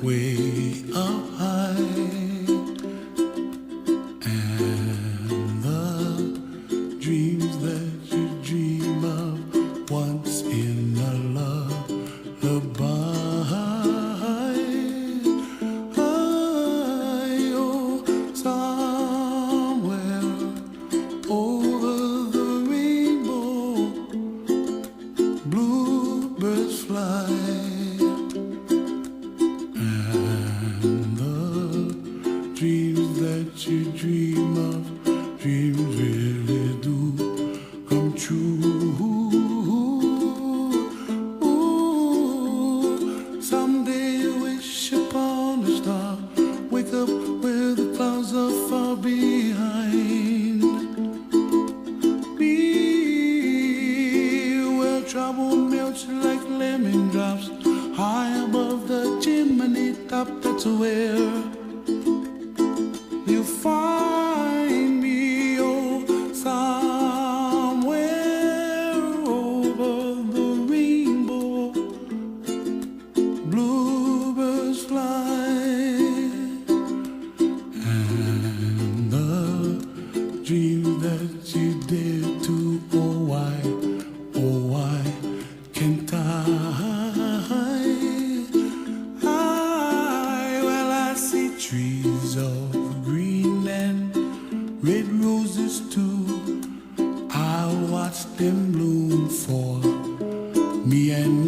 way up high, and the dreams that you dream of once in a lullaby. Oh, somewhere over the rainbow, bluebirds fly. Dreams that you dream of, dreams really do come true. Ooh, someday wish upon a star, wake up where the clouds are far behind me, where trouble melts like lemon drops high above the chimney top. That's where you find me, oh, somewhere over the rainbow, bluebirds fly, and the dreams that you dare to, oh, why can't well, I see trees of green and red roses too. I watch them bloom for me and